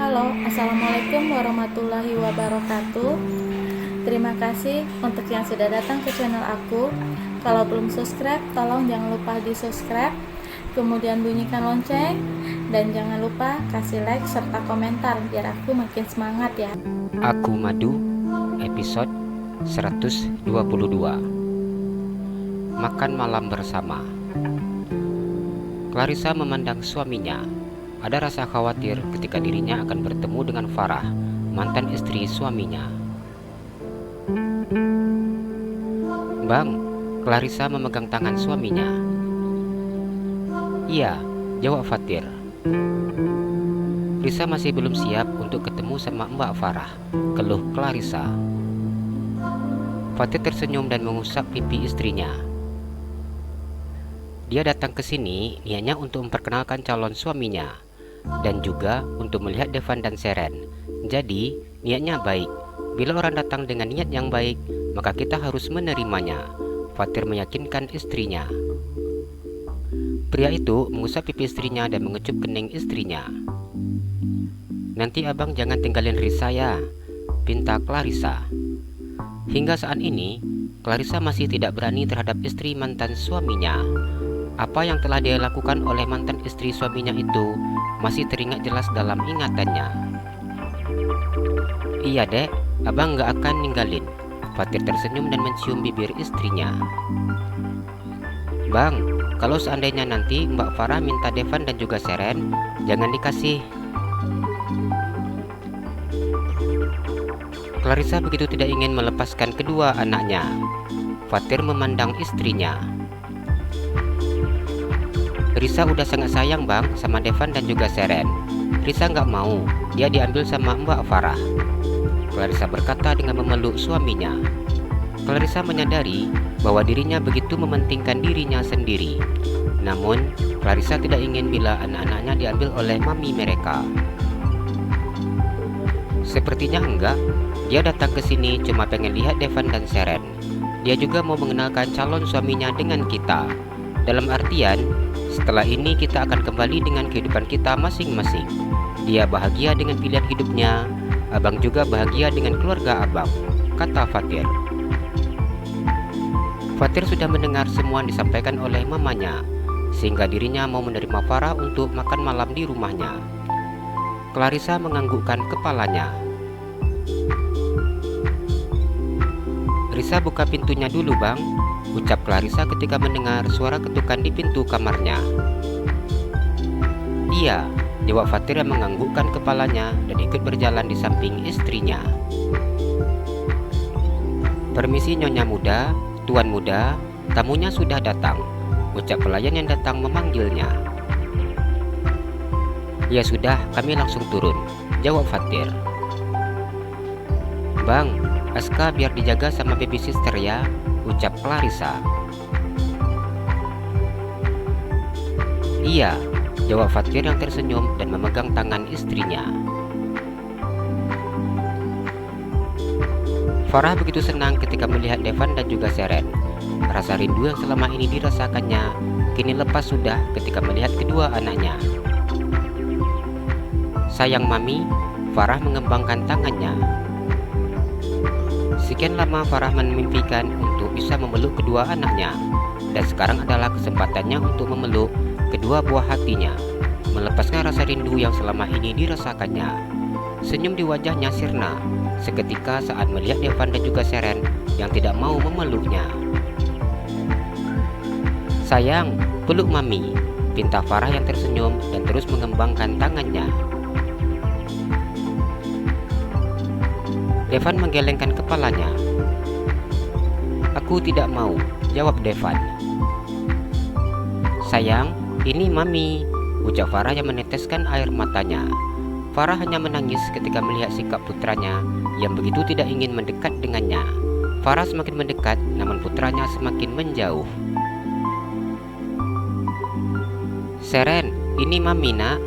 Halo, Assalamualaikum warahmatullahi wabarakatuh. Terima kasih untuk yang sudah datang ke channel aku. Kalau belum subscribe, tolong jangan lupa di subscribe, kemudian bunyikan lonceng, dan jangan lupa kasih like serta komentar biar aku makin semangat ya. Aku Madu, episode 122. Makan malam bersama. Clarissa memandang suaminya. Ada rasa khawatir ketika dirinya akan bertemu dengan Farah, mantan istri suaminya. "Bang," Clarissa memegang tangan suaminya. "Iya," jawab Fatir. Risa masih belum siap untuk ketemu sama Mbak Farah, keluh Clarissa. Fatir tersenyum dan mengusap pipi istrinya. Dia datang ke sini niatnya untuk memperkenalkan calon suaminya dan juga untuk melihat Devan dan Seren. Jadi niatnya baik. Bila orang datang dengan niat yang baik, maka kita harus menerimanya, Fatir meyakinkan istrinya. Pria itu mengusap pipi istrinya dan mengecup kening istrinya. "Nanti abang jangan tinggalin Risa ya," pinta Clarissa. Hingga saat ini, Clarissa masih tidak berani terhadap istri mantan suaminya. Apa yang telah dia lakukan oleh mantan istri suaminya itu masih teringat jelas dalam ingatannya. "Iya dek, abang gak akan ninggalin," Fatir tersenyum dan mencium bibir istrinya. "Bang, kalau seandainya nanti Mbak Farah minta Devan dan juga Seren, jangan dikasih." Clarissa begitu tidak ingin melepaskan kedua anaknya. Fatir memandang istrinya. "Risa udah sangat sayang bang sama Devan dan juga Seren. Risa nggak mau dia diambil sama Mbak Farah," Clarissa berkata dengan memeluk suaminya. Clarissa menyadari bahwa dirinya begitu mementingkan dirinya sendiri. Namun Clarissa tidak ingin bila anak-anaknya diambil oleh mami mereka. Sepertinya enggak. Dia datang ke sini cuma pengen lihat Devan dan Seren. Dia juga mau mengenalkan calon suaminya dengan kita. Dalam artian, setelah ini kita akan kembali dengan kehidupan kita masing-masing. Dia bahagia dengan pilihan hidupnya, abang juga bahagia dengan keluarga abang, kata Fatir. Fatir sudah mendengar semua yang disampaikan oleh mamanya, sehingga dirinya mau menerima Farah untuk makan malam di rumahnya. Clarissa menganggukkan kepalanya. "Risa buka pintunya dulu bang," ucap Clarissa ketika mendengar suara ketukan di pintu kamarnya. "Iya," jawab Fatir yang menganggukkan kepalanya dan ikut berjalan di samping istrinya. "Permisi Nyonya Muda, Tuan Muda, tamunya sudah datang," ucap pelayan yang datang memanggilnya. "Ya sudah, kami langsung turun," jawab Fatir. "Bang, Aska biar dijaga sama baby sister ya," ucap Clarissa. "Iya," jawab Fatir yang tersenyum dan memegang tangan istrinya. Farah begitu senang ketika melihat Devan dan juga Seren. Rasa rindu yang selama ini dirasakannya kini lepas sudah ketika melihat kedua anaknya. "Sayang mami," Farah mengembangkan tangannya. Sekian lama Farah memimpikan untuk bisa memeluk kedua anaknya, dan sekarang adalah kesempatannya untuk memeluk kedua buah hatinya, melepaskan rasa rindu yang selama ini dirasakannya. Senyum di wajahnya sirna seketika saat melihat Devan dan juga Seren yang tidak mau memeluknya. "Sayang, peluk mami," pinta Farah yang tersenyum dan terus mengembangkan tangannya. Devan menggelengkan kepalanya. "Aku tidak mau," jawab Devan. "Sayang, ini mami," ucap Farah yang meneteskan air matanya. Farah hanya menangis ketika melihat sikap putranya yang begitu tidak ingin mendekat dengannya. Farah semakin mendekat, namun putranya semakin menjauh. "Seren, ini mami nak."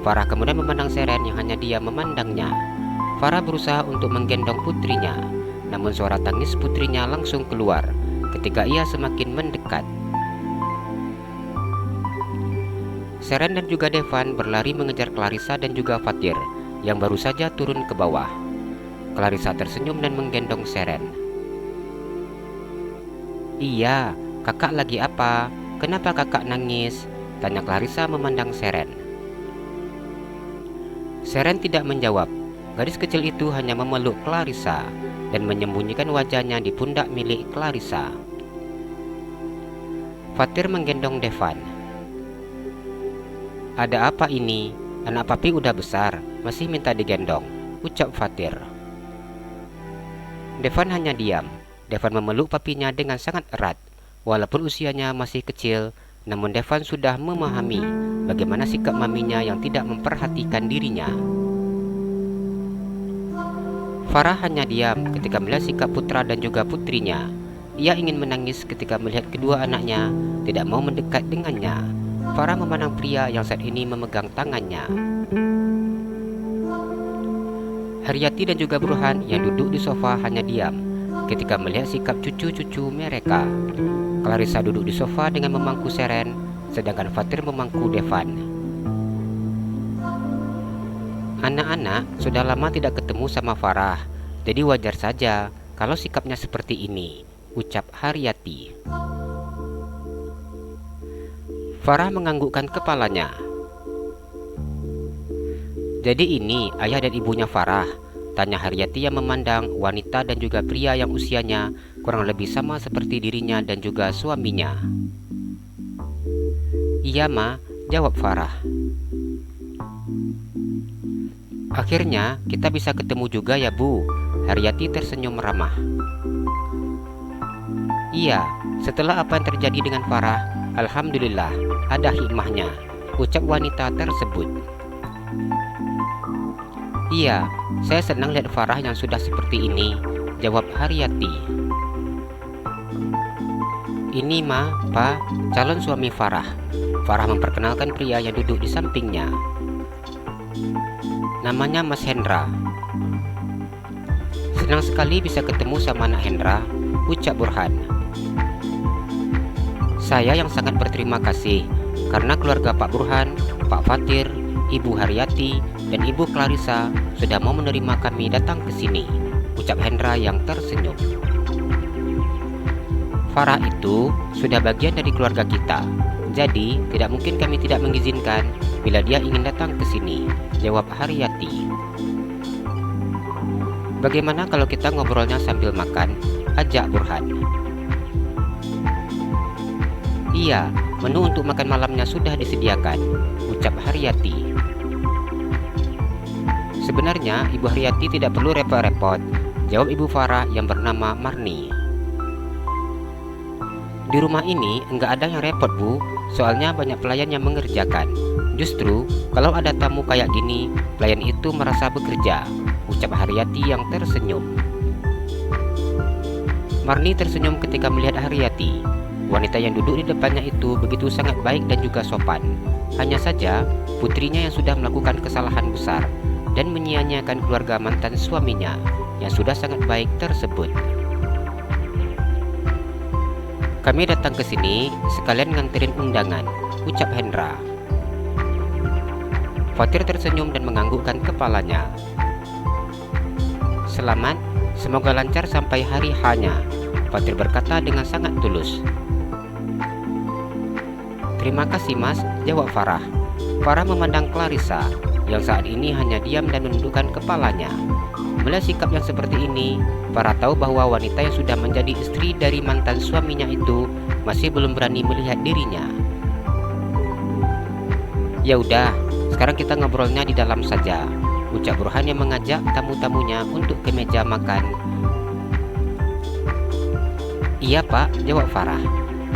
Farah kemudian memandang Seren yang hanya dia memandangnya. Farah berusaha untuk menggendong putrinya, namun suara tangis putrinya langsung keluar ketika ia semakin mendekat. Seren dan juga Devan berlari mengejar Clarissa dan juga Fatir. yang baru saja turun ke bawah. Clarissa tersenyum dan menggendong Seren. "Iya, kakak lagi apa? Kenapa kakak nangis?" tanya Clarissa memandang Seren. Seren tidak menjawab. Gadis kecil itu hanya memeluk Clarissa dan menyembunyikan wajahnya di pundak milik Clarissa. Fatir menggendong Devan. "Ada apa ini? Anak papi udah besar, masih minta digendong," ucap Fatir. Devan hanya diam. Devan memeluk papinya dengan sangat erat. Walaupun usianya masih kecil, namun Devan sudah memahami bagaimana sikap maminya yang tidak memperhatikan dirinya. Farah hanya diam ketika melihat sikap putra dan juga putrinya. Ia ingin menangis ketika melihat kedua anaknya tidak mau mendekat dengannya. Farah memandang pria yang saat ini memegang tangannya. Haryati dan juga Burhan yang duduk di sofa hanya diam ketika melihat sikap cucu-cucu mereka. Clarissa duduk di sofa dengan memangku Seren, sedangkan Fatir memangku Devan. "Anak-anak sudah lama tidak ketemu sama Farah, jadi wajar saja kalau sikapnya seperti ini," ucap Haryati. Farah menganggukkan kepalanya. "Jadi ini ayah dan ibunya Farah?" tanya Haryati yang memandang wanita dan juga pria yang usianya kurang lebih sama seperti dirinya dan juga suaminya. "Iya, Ma," jawab Farah. "Akhirnya kita bisa ketemu juga ya, Bu," Haryati tersenyum ramah. "Iya, setelah apa yang terjadi dengan Farah, alhamdulillah ada hikmahnya," ucap wanita tersebut. "Iya, saya senang lihat Farah yang sudah seperti ini," jawab Haryati. "Ini Ma, Pa, calon suami Farah." Farah memperkenalkan pria yang duduk di sampingnya. "Namanya Mas Hendra." "Senang sekali bisa ketemu sama anak Hendra," ucap Burhan. "Saya yang sangat berterima kasih karena keluarga Pak Burhan, Pak Fatir, Ibu Haryati, dan Ibu Clarissa sudah mau menerima kami datang ke sini," ucap Hendra yang tersenyum. "Farah itu sudah bagian dari keluarga kita, jadi tidak mungkin kami tidak mengizinkan bila dia ingin datang ke sini," jawab Haryati. "Bagaimana kalau kita ngobrolnya sambil makan?" ajak Burhan. "Iya, menu untuk makan malamnya sudah disediakan," ucap Haryati. "Sebenarnya Ibu Haryati tidak perlu repot-repot," jawab Ibu Farah yang bernama Marni. "Di rumah ini enggak ada yang repot, Bu, soalnya banyak pelayan yang mengerjakan. Justru kalau ada tamu kayak gini, pelayan itu merasa bekerja," ucap Haryati yang tersenyum. Marni tersenyum ketika melihat Haryati. Wanita yang duduk di depannya itu begitu sangat baik dan juga sopan. Hanya saja putrinya yang sudah melakukan kesalahan besar dan menyia-nyiakan keluarga mantan suaminya yang sudah sangat baik tersebut. "Kami datang ke sini sekalian nganterin undangan," ucap Hendra. Fatir tersenyum dan menganggukkan kepalanya. "Selamat, semoga lancar sampai hari H-nya," Fatir berkata dengan sangat tulus. "Terima kasih, Mas," jawab Farah. Farah memandang Clarissa yang saat ini hanya diam dan menundukkan kepalanya. Melihat sikap yang seperti ini, Farah tahu bahwa wanita yang sudah menjadi istri dari mantan suaminya itu masih belum berani melihat dirinya. "Ya udah, sekarang kita ngobrolnya di dalam saja," ucap Burhan yang mengajak tamu-tamunya untuk ke meja makan. "Iya, Pak," jawab Farah.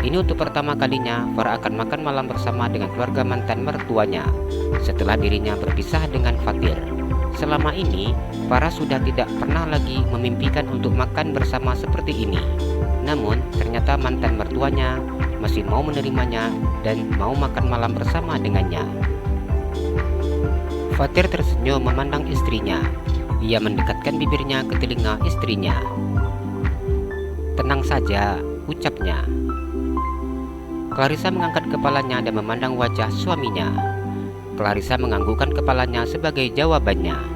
Ini untuk pertama kalinya Farah akan makan malam bersama dengan keluarga mantan mertuanya setelah dirinya berpisah dengan Fatir. Selama ini Farah sudah tidak pernah lagi memimpikan untuk makan bersama seperti ini. Namun ternyata mantan mertuanya masih mau menerimanya dan mau makan malam bersama dengannya. Fatir tersenyum memandang istrinya. Ia mendekatkan bibirnya ke telinga istrinya. "Tenang saja," ucapnya. Clarissa mengangkat kepalanya dan memandang wajah suaminya. Clarissa menganggukkan kepalanya sebagai jawabannya.